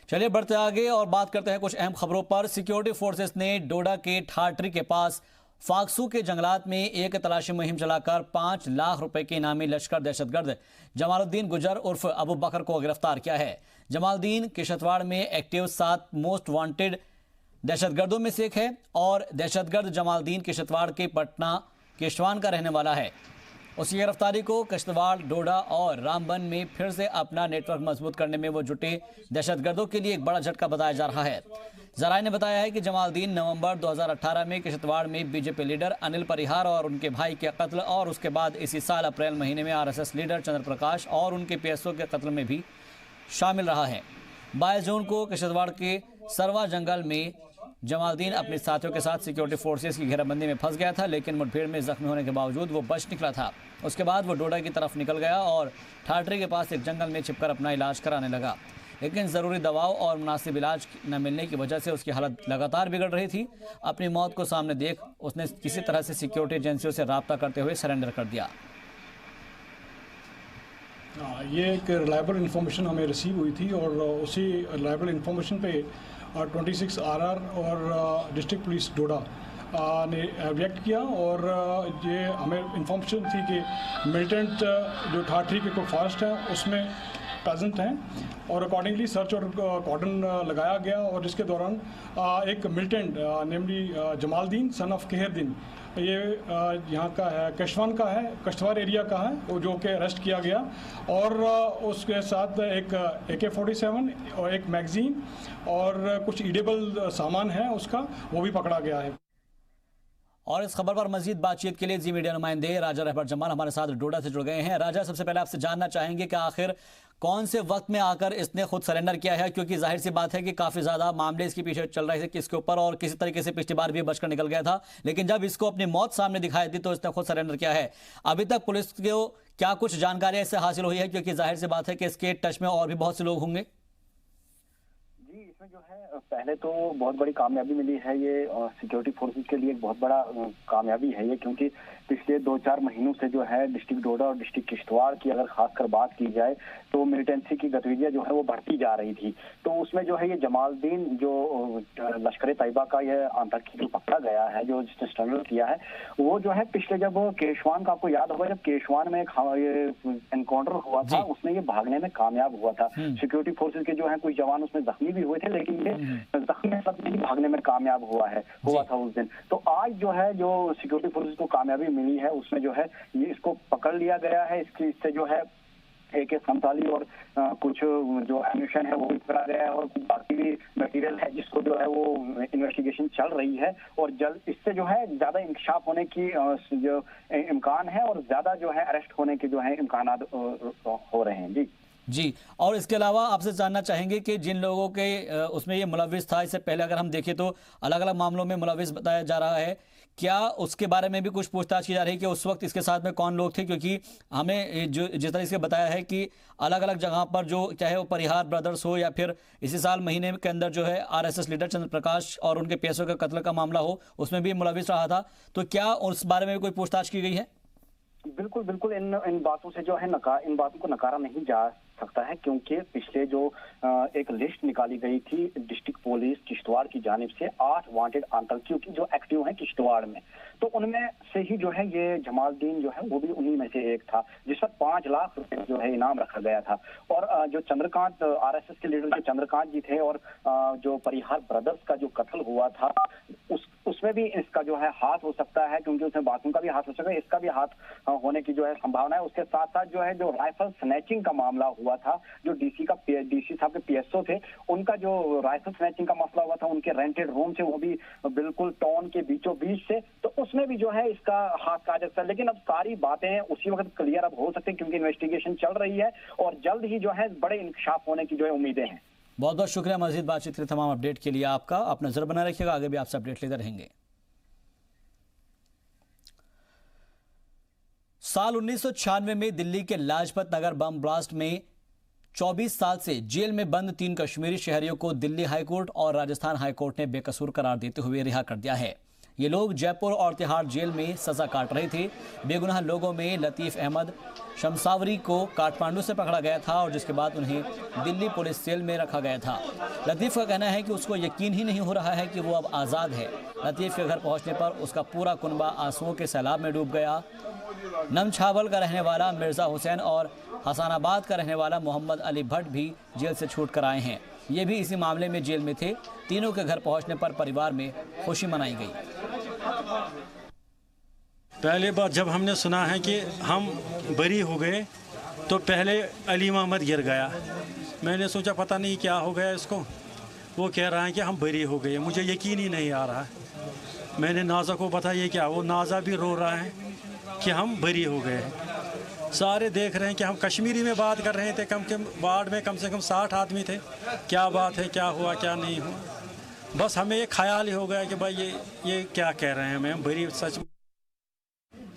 चलिए बढ़ते आगे और बात करते हैं कुछ अहम खबरों पर। सिक्योरिटी फोर्सेस ने डोडा के ठाटरी के पास फाक्सू के जंगलात में एक तलाशी मुहिम चलाकर 5 लाख रुपए के इनामी लश्कर दहशतगर्द जमालुद्दीन गुजर उर्फ अबू बकर को गिरफ्तार किया है। जमालुद्दीन किश्तवाड़ में एक्टिव 7 मोस्ट वांटेड दहशतगर्दों में से एक है और दहशतगर्द जमालुद्दीन किश्तवाड़ के पटना केशवान का रहने वाला है। उसकी गिरफ्तारी को किश्तवाड़, डोडा और रामबन में फिर से अपना नेटवर्क मजबूत करने में वो जुटे दहशतगर्दों के लिए एक बड़ा झटका बताया जा रहा है। जराये ने बताया है कि जमालुद्दीन नवंबर 2018 में किश्तवाड़ में बीजेपी लीडर अनिल परिहार और उनके भाई के कत्ल और उसके बाद इसी साल अप्रैल महीने में आरएसएस लीडर चंद्र प्रकाश और उनके पीएसओ के कत्ल में भी शामिल रहा है। 22 जून को किश्तवाड़ के सरवा जंगल में जमालुद्दीन अपने साथियों के साथ सिक्योरिटी फोर्सेस की घेराबंदी में फंस गया था, लेकिन मुठभेड़ में जख्मी होने के बावजूद वो बच निकला था। उसके बाद वो डोडा की तरफ निकल गया और ठाटरी के पास एक जंगल में छिपकर अपना इलाज कराने लगा, लेकिन ज़रूरी दवाओं और मुनासिब इलाज न मिलने की वजह से उसकी हालत लगातार बिगड़ रही थी। अपनी मौत को सामने देख उसने किसी तरह से सिक्योरिटी एजेंसियों से रब्ता करते हुए सरेंडर कर दिया। ये एक रिलायबल इन्फॉर्मेशन हमें रिसीव हुई थी और उसी रिलायबल इन्फॉर्मेशन पे 26 RR और डिस्ट्रिक्ट पुलिस डोडा ने रिएक्ट किया और ये हमें इन्फॉर्मेशन थी कि मिलिटेंट जो ठाटरी के कोई फॉरेस्ट है उसमें प्रेजेंट हैं और अकॉर्डिंगली सर्च और कॉर्डन लगाया गया और जिसके दौरान एक militant namely Jamaluddin son of Kehardin, ये यहाँ का है, केशवान का है, कश्तवाड़ एरिया का है, वो जो कि अरेस्ट किया गया और उसके साथ एक AK-47 और एक मैगजीन और कुछ ईडेबल सामान है उसका, वो भी पकड़ा गया है। और इस खबर पर मजीद बातचीत के लिए जी मीडिया नुमाइंदे राजा रहबर जमाल हमारे साथ डोडा से जुड़ गए हैं। राजा, सबसे पहले आपसे जानना चाहेंगे कि आखिर कौन से वक्त में आकर इसने खुद सरेंडर किया है, क्योंकि जाहिर सी बात है कि काफ़ी ज़्यादा मामले इसके पीछे चल रहे थे कि इसके ऊपर और किसी तरीके से पिछली बार भी बचकर निकल गया था, लेकिन जब इसको अपनी मौत सामने दिखाई दी तो इसने खुद सरेंडर किया है। अभी तक पुलिस को क्या कुछ जानकारी इससे हासिल हुई है, क्योंकि जाहिर सी बात है कि इसके टच में और भी बहुत से लोग होंगे? इसमें जो है पहले तो बहुत बड़ी कामयाबी मिली है, ये सिक्योरिटी फोर्सेस के लिए एक बहुत बड़ा कामयाबी है ये, क्योंकि पिछले 2-4 महीनों से जो है डिस्ट्रिक्ट डोडा और डिस्ट्रिक्ट किश्तवाड़ की अगर खासकर बात की जाए तो मिलिटेंसी की गतिविधियां जो है वो बढ़ती जा रही थी। तो उसमें जो है ये जमालुद्दीन जो लश्कर तैयबा का यह आतंकी जो पकड़ा गया है, जो जिसने स्ट्रगल किया है, वो जो है पिछले जब केशवान का, आपको याद होगा जब केशवान में एक एनकाउंटर हुआ था उसमें ये भागने में कामयाब हुआ था। सिक्योरिटी फोर्सेज के जो है कुछ जवान उसमें जख्मी भी हुए थे, लेकिन ये जख्मी सब नहीं भागने में कामयाब हुआ था उस दिन। तो आज जो है जो सिक्योरिटी फोर्सेज को कामयाबी मिली है उसमें जो है ये इसको पकड़ लिया गया है। इससे जो है AK-47 और कुछ जो एम्यूनिशन है वो भी पकड़ा गया है और कुछ बाकी भी मटेरियल है जिसको जो है वो इन्वेस्टिगेशन चल रही है और जल्द इससे जो है ज्यादा इंकशाफ होने की जो इम्कान है और ज्यादा जो है अरेस्ट होने के जो है इम्कान हो रहे हैं। जी, और इसके अलावा आपसे जानना चाहेंगे कि जिन लोगों के उसमें ये मुलविस था, इससे पहले अगर हम देखें तो अलग अलग मामलों में मुलविस बताया जा रहा है, क्या उसके बारे में भी कुछ पूछताछ की जा रही है कि उस वक्त इसके साथ में कौन लोग थे? क्योंकि हमें जो जिस तरह से बताया है कि अलग अलग जगह पर जो चाहे वो परिहार ब्रदर्स हो या फिर इसी साल महीने के अंदर जो है आरएसएस लीडर चंद्र प्रकाश और उनके पीएसओ के कत्ल का मामला हो, उसमें भी मुलविस रहा था, तो क्या उस बारे में भी कोई पूछताछ की गई है? बिल्कुल इन बातों से जो है इन बातों को नकारा नहीं जा सकता है, क्योंकि पिछले जो एक लिस्ट निकाली गई थी डिस्ट्रिक्ट पुलिस किश्तवाड़ की जानिब से 8 वांटेड आतंकियों की जो एक्टिव हैं किश्तवाड़ में, तो उनमें से ही जो है ये जमालुद्दीन जो है वो भी उन्हीं में से एक था, जिस पर 5 लाख रुपए जो है इनाम रखा गया था। और जो चंद्रकांत आरएसएस के लीडर जो चंद्रकांत जी थे और जो परिहार ब्रदर्स का जो कत्ल हुआ था उसमें भी इसका जो है हाथ हो सकता है, क्योंकि उसमें बातों का भी हाथ हो सकता है, इसका भी हाथ होने की जो है संभावना है। उसके साथ साथ जो है जो राइफल स्नैचिंग का मामला हुआ था, जो डीसी साहब के पीएसओ थे, उनका जो राइफल स्नैचिंग का मसला हुआ था उनके रेंटेड रूम से, वो भी बिल्कुल टाउन के बीचों बीच से, तो उसमें भी जो है इसका हाथ कहा जा सकता है। लेकिन अब सारी बातें उसी वक्त क्लियर अब हो सकती है, क्योंकि इन्वेस्टिगेशन चल रही है और जल्द ही जो है बड़े इंकशाफ होने की जो है उम्मीदें हैं। बहुत बहुत शुक्रिया मजीद बातचीत के लिए, तमाम अपडेट के लिए आपका। आप नजर बना रखिएगा, आगे भी आपसे अपडेट लेते रहेंगे। साल 1996 में दिल्ली के लाजपत नगर बम ब्लास्ट में 24 साल से जेल में बंद 3 कश्मीरी शहरियों को दिल्ली हाईकोर्ट और राजस्थान हाईकोर्ट ने बेकसूर करार देते हुए रिहा कर दिया है। ये लोग जयपुर और तिहाड़ जेल में सजा काट रहे थे। बेगुनाह लोगों में लतीफ़ अहमद शमसावरी को काठमांडू से पकड़ा गया था और जिसके बाद उन्हें दिल्ली पुलिस सेल में रखा गया था। लतीफ़ का कहना है कि उसको यकीन ही नहीं हो रहा है कि वो अब आज़ाद है। लतीफ़ के घर पहुंचने पर उसका पूरा कुनबा आंसुओं के सैलाब में डूब गया। नमछावल का रहने वाला मिर्ज़ा हुसैन और हसानाबाद का रहने वाला मोहम्मद अली भट्ट भी जेल से छूट कर आए हैं। ये भी इसी मामले में जेल में थे। तीनों के घर पहुंचने पर परिवार में खुशी मनाई गई। पहले बार जब हमने सुना है कि हम बरी हो गए तो पहले अली मोहम्मद गिर गया। मैंने सोचा पता नहीं क्या हो गया इसको। वो कह रहा है कि हम बरी हो गए। मुझे यकीन ही नहीं आ रहा है। मैंने नाजा को बताया क्या, वो नाजा भी रो रहा है कि हम बरी हो गए। सारे देख रहे हैं कि हम कश्मीरी में बात कर रहे थे। वार्ड में कम से कम 60 आदमी थे। क्या बात है, क्या हुआ क्या नहीं हुआ। बस हमें ये ख्याल ही हो गया कि भाई ये क्या कह रहे हैं। मैं बरी सच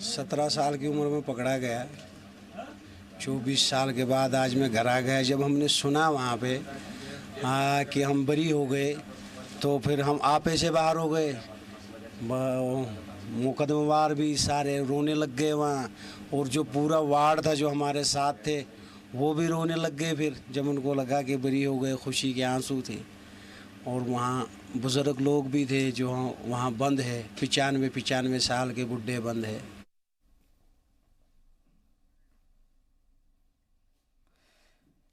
17 साल की उम्र में पकड़ा गया। 24 साल के बाद आज मैं घर आ गया। जब हमने सुना वहाँ पे कि हम बरी हो गए तो फिर हम आपे से बाहर हो गए। मुकदमेवार भी सारे रोने लग गए वहाँ, और जो पूरा वार्ड था जो हमारे साथ थे वो भी रोने लग गए। फिर जब उनको लगा कि बरी हो गए, खुशी के आंसू थे। और वहाँ बुज़ुर्ग लोग भी थे जो वहाँ बंद है, 95 साल के बुढ़े बंद है।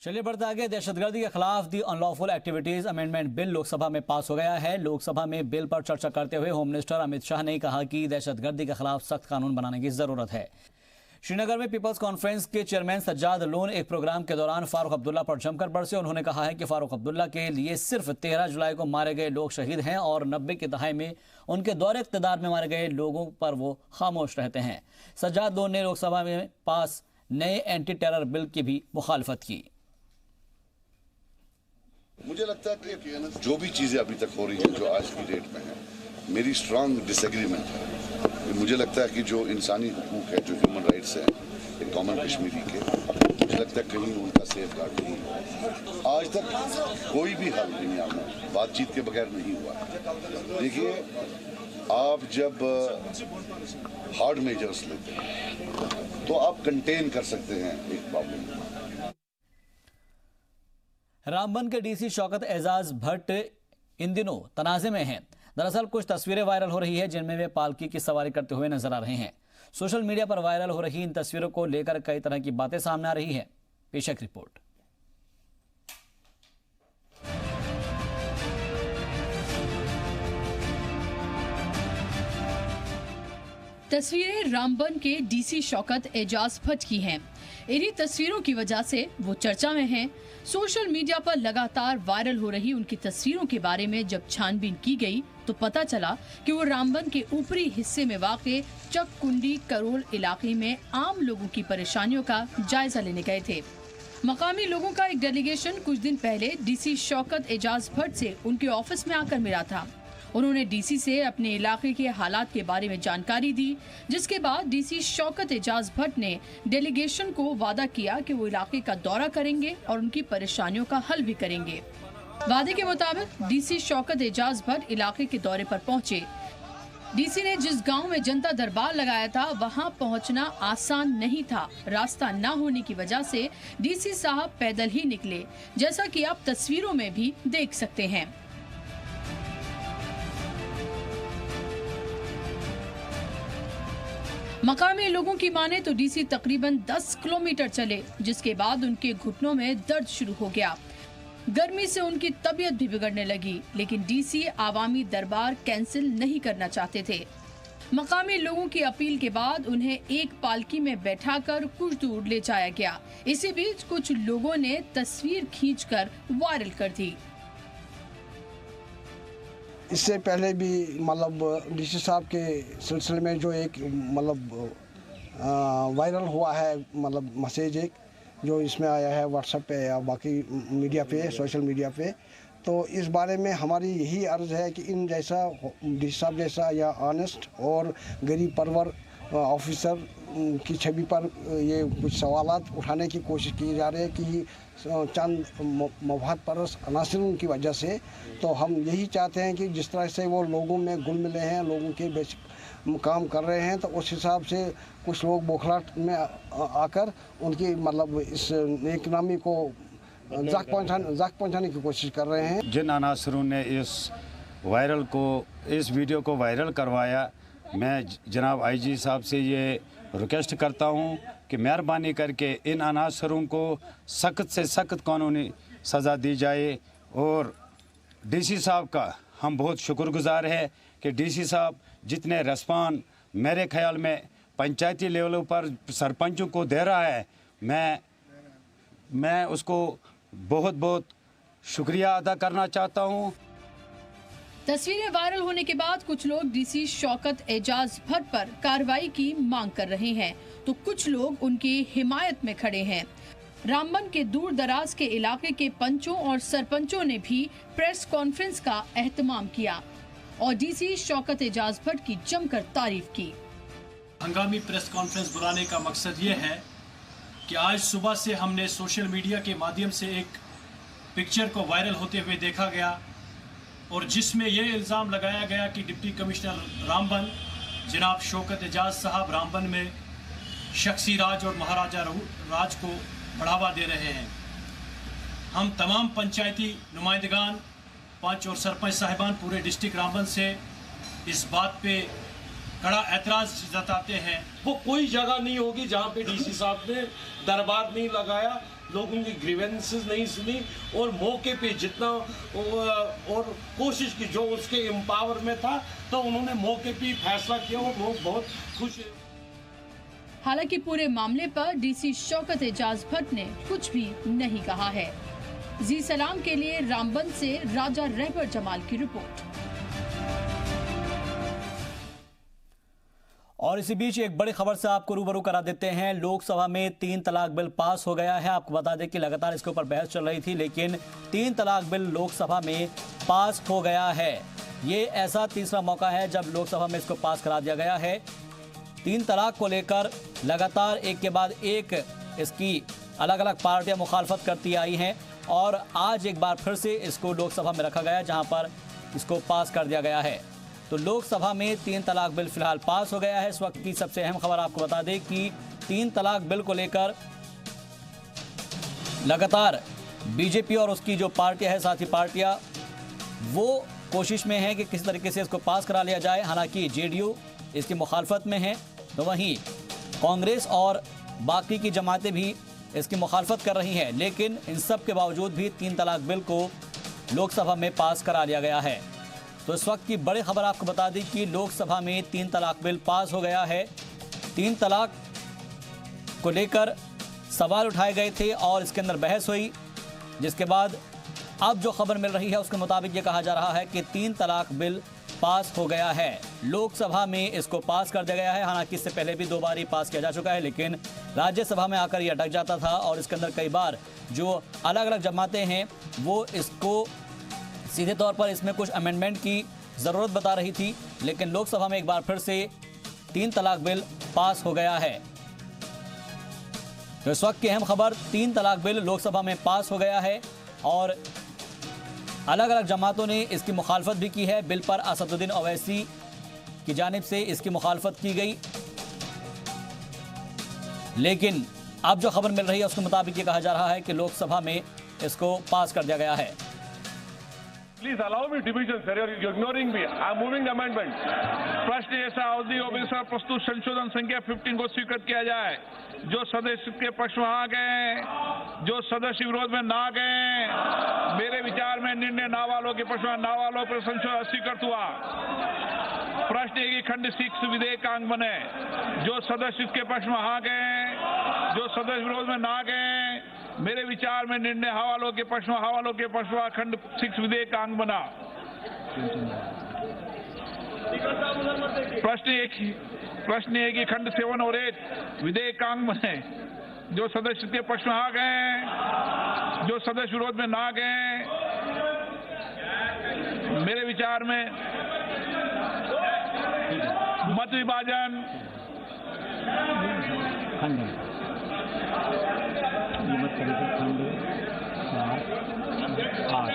चलिए बढ़ते आगे। दहशतगर्दी के खिलाफ the unlawful activities amendment bill Lok Sabha में पास हो गया है। लोकसभा में बिल पर चर्चा करते हुए होम मिनिस्टर अमित शाह ने कहा कि दहशतगर्दी के खिलाफ सख्त कानून बनाने की जरूरत है। श्रीनगर में पीपल्स कॉन्फ्रेंस के चेयरमैन सज्जाद लोन एक प्रोग्राम के दौरान फारूक अब्दुल्ला पर जमकर बरसे। उन्होंने कहा है कि फारूक अब्दुल्ला के लिए सिर्फ 13 जुलाई को मारे गए लोग शहीद हैं और 90 के दहाई में उनके दौरे इक़्तिदार में मारे गए लोगों पर वो खामोश रहते हैं। सज्जाद लोन ने लोकसभा में पास नए एंटी टेरर बिल की भी मुखालफत की। मुझे लगता है कि जो भी चीज़ें अभी तक हो रही हैं जो आज की डेट में है, मेरी स्ट्रांग डिसएग्रीमेंट है। मुझे लगता है कि जो इंसानी हुकूक है, जो ह्यूमन राइट्स हैं एक कॉमन कश्मीरी के, मुझे लगता है कहीं उनका सेफ गार्ड नहीं है। आज तक कोई भी हल दुनिया में बातचीत के बगैर नहीं हुआ। देखिए, आप जब हार्ड मेजर्स लेते हैं तो आप कंटेन कर सकते हैं एक प्रॉब्लम। रामबन के डीसी शौकत एजाज भट्ट इन दिनों तनाज़े में हैं। दरअसल कुछ तस्वीरें वायरल हो रही है जिनमें वे पालकी की सवारी करते हुए नजर आ रहे हैं। सोशल मीडिया पर वायरल हो रही इन तस्वीरों को लेकर कई तरह की बातें सामने आ रही है। पेश एक रिपोर्ट। तस्वीरें रामबन के डीसी शौकत एजाज भट्ट की हैं। इन्हीं तस्वीरों की वजह से वो चर्चा में हैं। सोशल मीडिया पर लगातार वायरल हो रही उनकी तस्वीरों के बारे में जब छानबीन की गई तो पता चला कि वो रामबन के ऊपरी हिस्से में वाक़े चककुंडी करोल इलाके में आम लोगों की परेशानियों का जायजा लेने गए थे। मकामी लोगों का एक डेलीगेशन कुछ दिन पहले डीसी शौकत एजाज भट्ट से उनके ऑफिस में आकर मिला था। उन्होंने डीसी से अपने इलाके के हालात के बारे में जानकारी दी, जिसके बाद डीसी शौकत एजाज भट्ट ने डेलीगेशन को वादा किया कि वो इलाके का दौरा करेंगे और उनकी परेशानियों का हल भी करेंगे। वादे के मुताबिक डीसी शौकत एजाज भट्ट इलाके के दौरे पर पहुंचे। डीसी ने जिस गांव में जनता दरबार लगाया था वहां पहुंचना आसान नहीं था। रास्ता न होने की वजह से डीसी साहब पैदल ही निकले, जैसा कि आप तस्वीरों में भी देख सकते हैं। मकामी लोगों की माने तो डीसी तकरीबन 10 किलोमीटर चले, जिसके बाद उनके घुटनों में दर्द शुरू हो गया। गर्मी से उनकी तबीयत भी बिगड़ने लगी, लेकिन डीसी आवामी दरबार कैंसिल नहीं करना चाहते थे। मकामी लोगों की अपील के बाद उन्हें एक पालकी में बैठाकर कुछ दूर ले जाया गया। इसी बीच कुछ लोगों ने तस्वीर खींचकर वायरल कर दी। इससे पहले भी मतलब डीसी साहब के सिलसिले में जो एक मतलब वायरल हुआ है मतलब मैसेज एक जो इसमें आया है व्हाट्सएप पे या बाकी मीडिया पे, सोशल मीडिया पे, तो इस बारे में हमारी यही अर्ज़ है कि इन जैसा डीसी साहब जैसा या ऑनेस्ट और गरीब परवर ऑफिसर की छवि पर ये कुछ सवालात उठाने की कोशिश की जा रही है कि चंद मवाद परस अनासरों की वजह से। तो हम यही चाहते हैं कि जिस तरह से वो लोगों में घुल मिले हैं, लोगों के बेसिक काम कर रहे हैं, तो उस हिसाब से कुछ लोग बौखलाहट में आकर उनकी मतलब इस नेकनामी को जाक पहुंचाने की कोशिश कर रहे हैं। जिन अनासरों ने इस वीडियो को वायरल करवाया, मैं जनाब आईजी साहब से ये रिक्वेस्ट करता हूँ कि मेहरबानी करके इन अनासरों को सख्त से सख्त कानूनी सज़ा दी जाए। और डीसी साहब का हम बहुत शुक्रगुजार है कि डीसी साहब जितने रिस्पॉन्स मेरे ख्याल में पंचायती लेवल पर सरपंचों को दे रहा है, मैं उसको बहुत बहुत शुक्रिया अदा करना चाहता हूँ। तस्वीरें वायरल होने के बाद कुछ लोग डीसी शौकत एजाज भट्ट पर कार्रवाई की मांग कर रहे हैं, तो कुछ लोग उनकी हिमायत में खड़े हैं। रामबन के दूर दराज के इलाके के पंचों और सरपंचों ने भी प्रेस कॉन्फ्रेंस का एहतमाम किया और डीसी शौकत एजाज भट्ट की जमकर तारीफ की। हंगामी प्रेस कॉन्फ्रेंस बुलाने का मकसद ये है कि आज सुबह से हमने सोशल मीडिया के माध्यम से एक पिक्चर को वायरल होते हुए देखा गया और जिसमें ये इल्ज़ाम लगाया गया कि डिप्टी कमिश्नर रामबन जनाब शौकत एजाज साहब रामबन में शख्सी राज और महाराजा राज को बढ़ावा दे रहे हैं। हम तमाम पंचायती नुमाइंदगान, पंच और सरपंच साहिबान पूरे डिस्ट्रिक्ट रामबन से इस बात पे कड़ा एतराज़ जताते हैं। वो कोई जगह नहीं होगी जहाँ पे डीसी साहब ने दरबार नहीं लगाया, लोगों की ग्रीवेंसेस नहीं सुनी और मौके पे जितना और कोशिश की जो उसके एम्पावर में था, तो उन्होंने मौके पे फैसला किया और लोग बहुत खुश हैं। हालांकि पूरे मामले पर डीसी शौकत एजाज भट्ट ने कुछ भी नहीं कहा है। जी सलाम के लिए रामबन से राजा रहबर जमाल की रिपोर्ट। और इसी बीच एक बड़ी खबर से आपको रूबरू करा देते हैं। लोकसभा में 3 तलाक बिल पास हो गया है। आपको बता दें कि लगातार इसके ऊपर बहस चल रही थी, लेकिन 3 तलाक बिल लोकसभा में पास हो गया है। ये ऐसा तीसरा मौका है जब लोकसभा में इसको पास करा दिया गया है। 3 तलाक को लेकर लगातार एक के बाद एक इसकी अलग अलग पार्टियां मुखालफत करती आई हैं और आज एक बार फिर से इसको लोकसभा में रखा गया, जहां पर इसको पास कर दिया गया है। तो लोकसभा में 3 तलाक बिल फिलहाल पास हो गया है। इस वक्त की सबसे अहम खबर आपको बता दें कि 3 तलाक बिल को लेकर लगातार बीजेपी और उसकी जो पार्टियां है, साथी पार्टियां, वो कोशिश में है कि किसी तरीके से इसको पास करा लिया जाए। हालांकि जेडीयू इसकी मुखालफत में है, तो वहीं कांग्रेस और बाकी की जमातें भी इसकी मुखालफत कर रही हैं, लेकिन इन सब के बावजूद भी 3 तलाक बिल को लोकसभा में पास करा लिया गया है। तो इस वक्त की बड़ी खबर आपको बता दी कि लोकसभा में 3 तलाक बिल पास हो गया है। 3 तलाक को लेकर सवाल उठाए गए थे और इसके अंदर बहस हुई, जिसके बाद अब जो खबर मिल रही है उसके मुताबिक ये कहा जा रहा है कि 3 तलाक बिल पास हो गया है। लोकसभा में इसको पास कर दिया गया है। हालांकि इससे पहले भी 2 बार ही पास किया जा चुका है, लेकिन राज्यसभा में आकर ये अटक जाता था और इसके अंदर कई बार जो अलग अलग जमातें हैं वो इसको सीधे तौर पर इसमें कुछ अमेंडमेंट की ज़रूरत बता रही थी, लेकिन लोकसभा में एक बार फिर से 3 तलाक बिल पास हो गया है। तो इस वक्त की अहम खबर, 3 तलाक बिल लोकसभा में पास हो गया है और अलग अलग जमातों ने इसकी मुखालफत भी की है। बिल पर असदुद्दीन ओवैसी की जानिब से इसकी मुखालफत की गई, लेकिन अब जो खबर मिल रही है उसके मुताबिक ये कहा जा रहा है कि लोकसभा में इसको पास कर दिया गया है। Please allow me division, sir. You're ignoring me. I'm moving the amendment. प्रश्न ऐसा अवधि ओबीसी प्रस्तुत संशोधन संख्या 15 को स्वीकृत किया जाए। जो सदस्य के पक्ष में आ गए, जो सदस्य विरोध में ना गए, मेरे विचार में निर्णय ना वालों के पक्ष में, ना वालों पर संशोधन स्वीकृत हुआ। प्रश्न है कि खंड 6 विधेयक का अंग बने। जो सदस्य इसके पक्ष में आ गए, जो सदस्य विरोध में ना गए, मेरे विचार में निर्णय हवालों के पक्ष में, हवालों के पक्ष में खंड 6 विधेयक का अंग बना। प्रश्न है कि खंड 7 और 8 विधेयक का अंग बने। जो सदस्य के पक्ष में आ गए, जो सदस्य विरोध में ना गए, मेरे विचार में मत विभाजन खंड ये मत करिए, खंड 7, 8।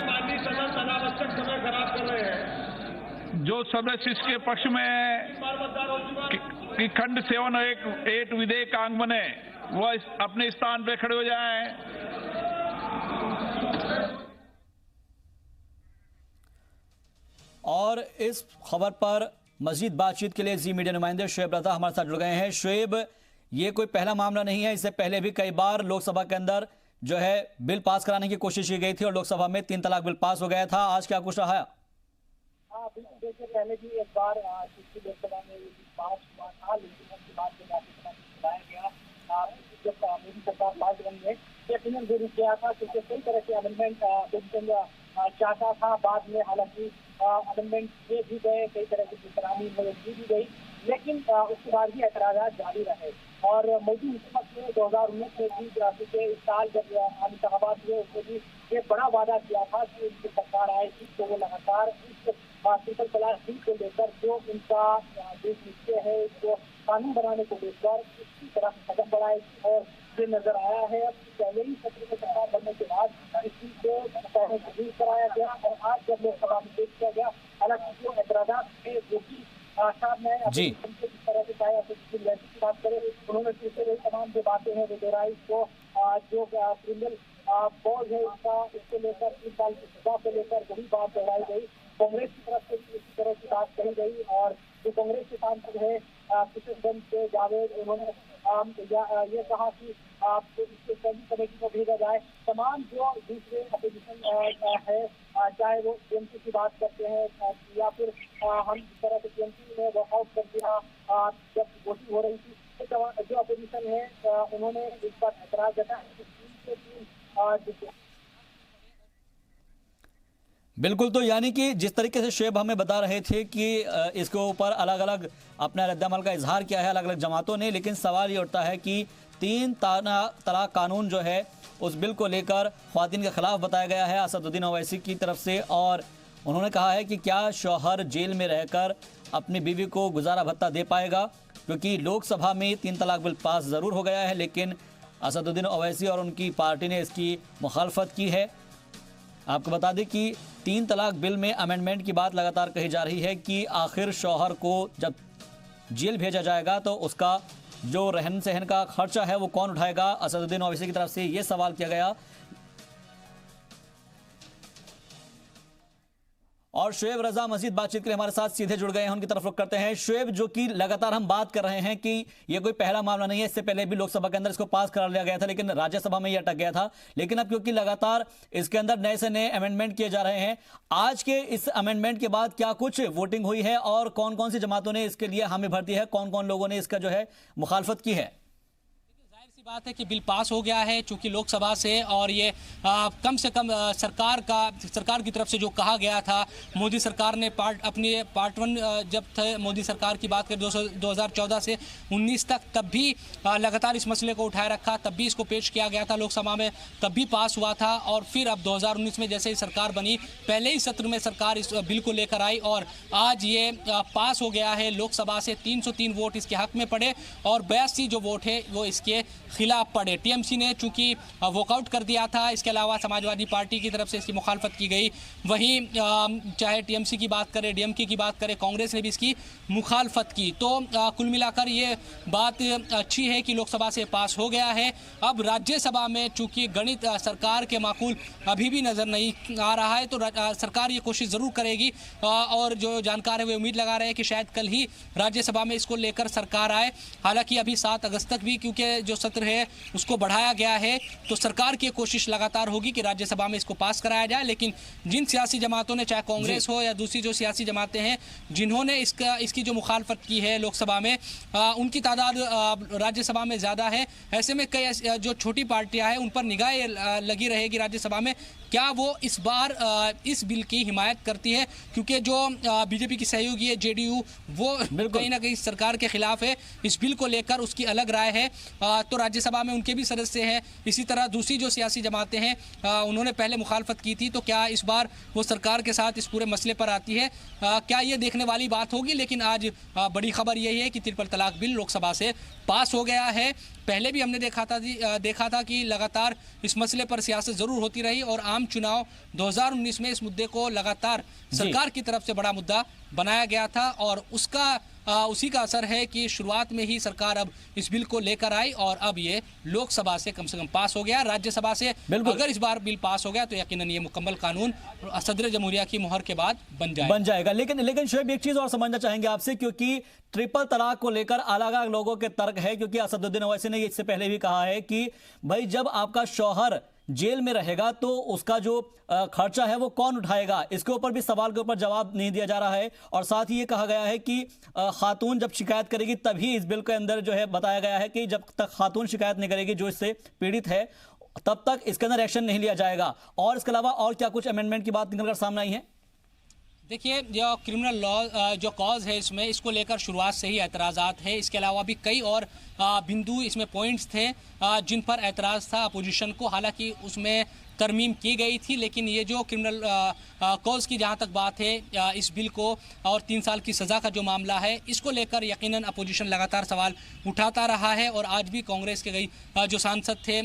जो सदस्य इसके पक्ष में कि खंड 7(8) विधेयक का अंग बने वह अपने स्थान पर खड़े हो जाएं। और इस खबर पर मजीद बातचीत के लिए जी मीडिया नुमाइंदे शुएब रजा हमारे साथ जुड़ गए हैं। शुएब, ये कोई पहला मामला नहीं है, इससे पहले भी कई बार लोकसभा के अंदर जो है बिल पास कराने की कोशिश की गई थी और लोकसभा में 3 तलाक बिल पास हो गया था। आज क्या कुछ रहा? हाँ बिल्कुल, देखिए पहले भी एक बार लोकसभा में पास हुआ था, लेकिन उसके बाद जब राज्यसभा में बुलाया गया, जब मोदी सरकार पास बनी है, यकीनन जरूर किया था क्योंकि कई तरह के अमेंडमेंट चाहता था। बाद में हालांकि अमेंडमेंट किए भी गए, कई तरह की गुमराही दी भी गई, लेकिन उसके बाद भी ऐतराज़ात जारी रहे। और मोदी हुकूमत ने 2019 में भी पिछले इस साल जब इंतखाबात हुए उसमें भी ये बड़ा वादा किया था कि उनकी सरकार आएगी तो वो लगातार इस ट्रिपल तलाक बिल को लेकर जो उनका देश निश्चय है उसको कानून बनाने को लेकर इसकी तरफ कदम बढ़ाएगी। और ये नजर आया है अब पहले ही सत्र में सरकार बनने के बाद इसी को पहले रिलीज कराया गया और आज जब लोकसभा में पेश किया गया, हालांकि जो ऐतराज़ात थे वो भी जी इस तरह से चाहे की बात करें, उन्होंने फिर से तमाम जो बातें हैं वो दोहराई को जो क्रिमिनल फौज है इसको लेकर 3 साल की सजा को लेकर वही बात दोहराई गई। कांग्रेस की तरफ से भी इसी तरह की बात कही गई और जो कांग्रेस के सांसद है किशनगंज से जावेद, उन्होंने ये कहा कि इसके स्टैंडिंग कमेटी को भेजा जाए। तमाम जो दूसरे अपोजिशन है, चाहे वो टीएमसी की बात करते हैं या फिर हम इस तरह से टीएमसी में वॉकआउट कर दिया जब वोटिंग हो रही थी, तो जो अपोजिशन है उन्होंने इस पर ऐतराज जताया। बिल्कुल, तो यानी कि जिस तरीके से शुएब हमें बता रहे थे कि इसके ऊपर अलग अलग अपना रद्दअमल का इजहार किया है अलग अलग जमातों ने, लेकिन सवाल ये उठता है कि 3 तलाक कानून जो है उस बिल को लेकर ख्वातीन के खिलाफ बताया गया है असदुद्दीन ओवैसी की तरफ से। और उन्होंने कहा है कि क्या शौहर जेल में रहकर अपनी बीवी को गुजारा भत्ता दे पाएगा, क्योंकि लोकसभा में 3 तलाक बिल पास ज़रूर हो गया है लेकिन असदुद्दीन ओवैसी और उनकी पार्टी ने इसकी मुखालफत की है। आपको बता दें कि 3 तलाक बिल में अमेंडमेंट की बात लगातार कही जा रही है कि आखिर शौहर को जब जेल भेजा जाएगा तो उसका जो रहन सहन का खर्चा है वो कौन उठाएगा। असदुद्दीन ओवैसी की तरफ से ये सवाल किया गया और शुएब रजा मजीद बातचीत के लिए हमारे साथ सीधे जुड़ गए हैं, उनकी तरफ रुख करते हैं। शुएब, जो कि लगातार हम बात कर रहे हैं कि ये कोई पहला मामला नहीं है, इससे पहले भी लोकसभा के अंदर इसको पास करा लिया गया था लेकिन राज्यसभा में ये अटक गया था, लेकिन अब क्योंकि लगातार इसके अंदर नए से नए अमेंडमेंट किए जा रहे हैं, आज के इस अमेंडमेंट के बाद क्या कुछ वोटिंग हुई है और कौन कौन सी जमातों ने इसके लिए हामी भर दी है, कौन कौन लोगों ने इसका जो है मुखालफत की है? बात है कि बिल पास हो गया है चूंकि लोकसभा से, और ये कम से कम सरकार की तरफ से जो कहा गया था, मोदी सरकार ने अपने पार्ट 1 जब थे मोदी सरकार की बात करें 2014 से 19 तक, तब भी लगातार इस मसले को उठाए रखा, तब भी इसको पेश किया गया था लोकसभा में, तब भी पास हुआ था। और फिर अब 2019 में जैसे ही सरकार बनी, पहले ही सत्र में सरकार इस बिल को लेकर आई और आज ये पास हो गया है लोकसभा से। 303 वोट इसके हक में पड़े और 82 जो वोट है वो इसके खिलाफ पड़े। टीएमसी ने चूंकि वॉकआउट कर दिया था, इसके अलावा समाजवादी पार्टी की तरफ से इसकी मुखालफत की गई, वहीं चाहे टीएमसी की बात करें, डीएमके की बात करें, कांग्रेस ने भी इसकी मुखालफत की। तो कुल मिलाकर ये बात अच्छी है कि लोकसभा से पास हो गया है। अब राज्यसभा में चूंकि गणित सरकार के माकूल अभी भी नजर नहीं आ रहा है, तो सरकार ये कोशिश जरूर करेगी और जो जानकार है वे उम्मीद लगा रहे हैं कि शायद कल ही राज्यसभा में इसको लेकर सरकार आए। हालांकि अभी 7 अगस्त तक भी क्योंकि जो सत्र है उसको बढ़ाया गया है, तो सरकार की कोशिश लगातार होगी कि राज्यसभा में इसको पास कराया जाए। लेकिन जिन सियासी जमातों ने, चाहे कांग्रेस हो या दूसरी जो सियासी जमातें हैं, जिन्होंने इसकी जो मुखालफत की है लोकसभा में, उनकी तादाद राज्यसभा में ज़्यादा है। ऐसे में कई जो छोटी पार्टियां हैं उन पर निगाह लगी रहेगी राज्यसभा में, क्या वो इस बार इस बिल की हिमायत करती है, क्योंकि जो बीजेपी की सहयोगी है जेडीयू, वो कहीं ना कहीं सरकार के खिलाफ है। इस बिल को लेकर उसकी अलग राय है। तो राज्यसभा में उनके भी सदस्य हैं। इसी तरह दूसरी जो सियासी जमातें हैं उन्होंने पहले मुखालफत की थी, तो क्या इस बार वो सरकार के साथ इस पूरे मसले पर आती है, क्या ये देखने वाली बात होगी। लेकिन आज बड़ी खबर यही है कि ट्रिपल तलाक बिल लोकसभा से पास हो गया है। पहले भी हमने देखा था कि लगातार इस मसले पर सियासत जरूर होती रही और आम चुनाव 2019 में इस मुद्दे को लगातार सरकार की तरफ से बड़ा मुद्दा बनाया गया था और उसी का असर है कि शुरुआत में ही सरकार अब इस बिल को लेकर आई और अब ये लोकसभा से कम पास हो गया। राज्यसभा से अगर इस बार बिल पास हो गया तो यकीनन ये मुकम्मल कानून सदर जमहूरिया की मुहर के बाद बन जाएगा। लेकिन शोएब, एक चीज और समझना चाहेंगे आपसे, क्योंकि ट्रिपल तलाक को लेकर अलग अलग लोगों के तर्क है, क्योंकि असदुद्दीन ओवैसी ने इससे पहले भी कहा है कि भाई जब आपका शौहर जेल में रहेगा तो उसका जो खर्चा है वो कौन उठाएगा। इसके ऊपर भी सवाल के ऊपर जवाब नहीं दिया जा रहा है और साथ ही ये कहा गया है कि खातून जब शिकायत करेगी तभी, इस बिल के अंदर जो है बताया गया है कि जब तक खातून शिकायत नहीं करेगी जो इससे पीड़ित है तब तक इसके अंदर एक्शन नहीं लिया जाएगा। और इसके अलावा और क्या कुछ अमेंडमेंट की बात निकलकर सामने आई है? देखिए, जो क्रिमिनल लॉ जो कॉज है इसमें, इसको लेकर शुरुआत से ही एतराज़ात है। इसके अलावा भी कई और बिंदु इसमें पॉइंट्स थे जिन पर एतराज़ था अपोजिशन को। हालांकि उसमें तरमीम की गई थी, लेकिन ये जो क्रिमिनल कॉज की जहाँ तक बात है, इस बिल को और 3 साल की सज़ा का जो मामला है इसको लेकर यकीनन अपोजिशन लगातार सवाल उठाता रहा है। और आज भी कांग्रेस के कई जो सांसद थे,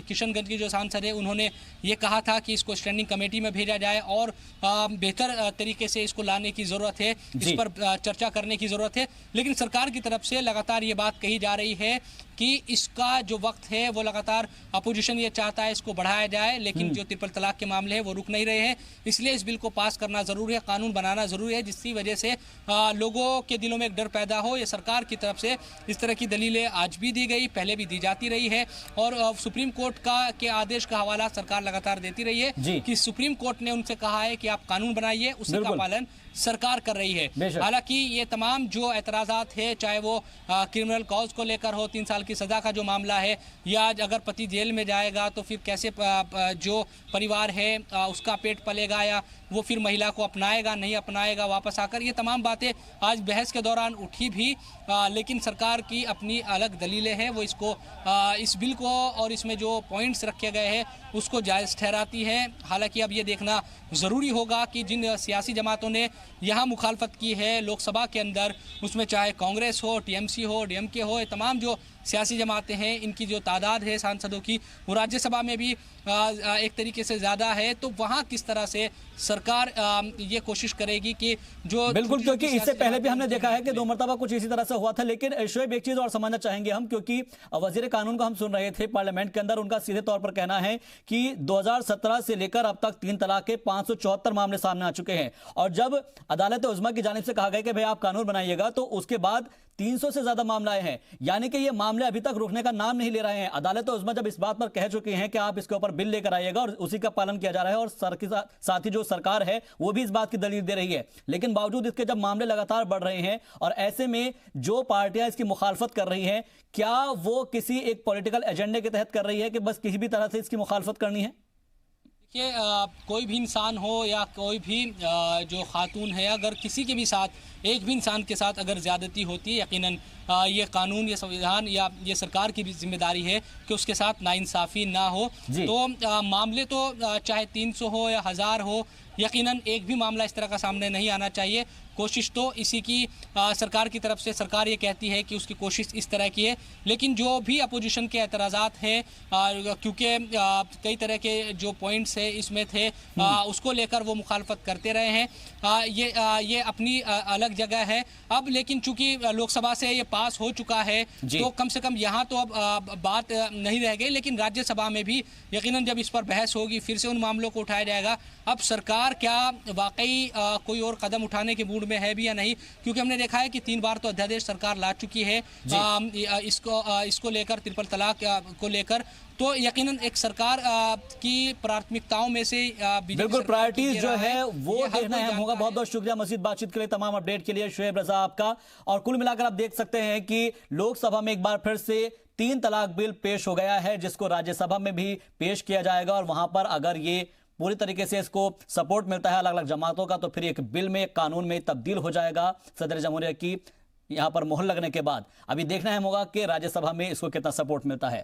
किशनगंज के जो सांसद है, उन्होंने ये कहा था कि इसको स्टैंडिंग कमेटी में भेजा जाए और बेहतर तरीके से इसको लाने की ज़रूरत है, इस पर चर्चा करने की ज़रूरत है। लेकिन सरकार की तरफ से लगातार ये बात कही जा रही है कि इसका जो वक्त है वो लगातार अपोजिशन ये चाहता है इसको बढ़ाया जाए, लेकिन जो ट्रिपल तलाक के मामले हैं वो रुक नहीं रहे हैं। इसलिए इस बिल को पास करना ज़रूरी है, कानून बनाना ज़रूरी है, जिसकी वजह से लोगों के दिलों में एक डर पैदा हो। ये सरकार की तरफ से इस तरह की दलीलें आज भी दी गई, पहले भी दी जाती रही है और सुप्रीम कोर्ट के आदेश का हवाला सरकार लगातार देती रही है कि सुप्रीम कोर्ट ने उनसे कहा है कि आप कानून बनाइए, उसी का पालन सरकार कर रही है। हालांकि ये तमाम जो एतराज़ात है, चाहे वो क्रिमिनल कॉज को लेकर हो, 3 साल की सज़ा का जो मामला है, या अगर पति जेल में जाएगा तो फिर कैसे जो परिवार है उसका पेट पलेगा, या वो फिर महिला को अपनाएगा नहीं अपनाएगा वापस आकर, ये तमाम बातें आज बहस के दौरान उठी भी। लेकिन सरकार की अपनी अलग दलीलें हैं, वो इसको इस बिल को और इसमें जो पॉइंट्स रखे गए हैं उसको जायज़ ठहराती है। हालांकि अब ये देखना ज़रूरी होगा कि जिन सियासी जमातों ने यहाँ मुखालफत की है लोकसभा के अंदर, उसमें चाहे कांग्रेस हो, टीएमसी हो, डीएमके हो, ये तमाम जो सियासी जमातें हैं, इनकी जो तादाद है सांसदों की वो राज्यसभा में भी एक तरीके से ज़्यादा है। तो वहाँ किस तरह से सरकार ये कोशिश करेगी कि जो बिल्कुल, क्योंकि इससे पहले भी हमने देखा है कि 2 मरतबा कुछ इसी तरह से हुआ था। लेकिन शोएब, एक चीज़ और समझना चाहेंगे हम, क्योंकि वजीर कानून को हम सुन रहे थे पार्लियामेंट के अंदर, उनका सीधे तौर पर कहना है कि 2017 से लेकर अब तक 3 तलाक के 574 मामले सामने आ चुके हैं और जब अदालत उज़्मा की जानिब से कहा गया कि भाई आप कानून बनाइएगा तो उसके बाद 300 से ज्यादा मामले आए हैं। यानी कि ये मामले अभी तक रुकने का नाम नहीं ले रहे हैं। अदालत उज़्मा जब इस बात पर कह चुकी हैं कि आप इसके ऊपर बिल लेकर आइएगा और उसी का पालन किया जा रहा है और साथ ही जो सरकार है वो भी इस बात की दलील दे रही है, लेकिन बावजूद इसके जब मामले लगातार बढ़ रहे हैं और ऐसे में जो पार्टियां इसकी मुखालफत कर रही हैं, क्या वो किसी एक पॉलिटिकल एजेंडे के तहत कर रही है कि बस किसी भी तरह से इसकी मुखालफत करनी है? कि कोई भी इंसान हो या कोई भी जो खातून है, अगर किसी के भी साथ, एक भी इंसान के साथ अगर ज़्यादती होती है, यकीनन ये कानून, ये संविधान या ये सरकार की भी जिम्मेदारी है कि उसके साथ नाइंसाफ़ी ना हो। तो मामले तो चाहे 300 हो या 1000 हो, यकीनन एक भी मामला इस तरह का सामने नहीं आना चाहिए। कोशिश तो इसी की सरकार की तरफ से, सरकार ये कहती है कि उसकी कोशिश इस तरह की है, लेकिन जो भी अपोजिशन के एतराज़ात हैं, क्योंकि कई तरह के जो पॉइंट्स है इसमें थे, उसको लेकर वो मुखालफत करते रहे हैं। ये अपनी अलग जगह है अब, लेकिन चूंकि लोकसभा से ये पास हो चुका है तो कम से कम यहाँ तो अब बात नहीं रह गई, लेकिन राज्यसभा में भी यकीनन जब इस पर बहस होगी फिर से उन मामलों को उठाया जाएगा। अब सरकार क्या वाकई कोई और कदम उठाने के मूड में है भी या नहीं, क्योंकि हमने देखा है कि 3 बार तो अध्यादेश सरकार ला चुकी है इसको लेकर, ट्रिपल तलाक को लेकर। तो यकीनन एक सरकार की प्राथमिकताओं में से बिल्कुल प्रायोरिटीज जो है वो देखना अहम होगा। बहुत बहुत शुक्रिया मजीद बातचीत के लिए, तमाम अपडेट के लिए शोएब रजा आपका। और कुल मिलाकर आप देख सकते हैं कि लोकसभा में एक बार फिर से 3 तलाक बिल पेश हो गया है, जिसको राज्यसभा में भी पेश किया जाएगा और वहां पर अगर ये पूरी तरीके से इसको सपोर्ट मिलता है अलग अलग जमातों का तो फिर एक बिल में, एक कानून में तब्दील हो जाएगा। सदर जमहूरिया की यहाँ पर मोहर लगने के बाद अभी देखना है होगा कि राज्यसभा में इसको कितना सपोर्ट मिलता है।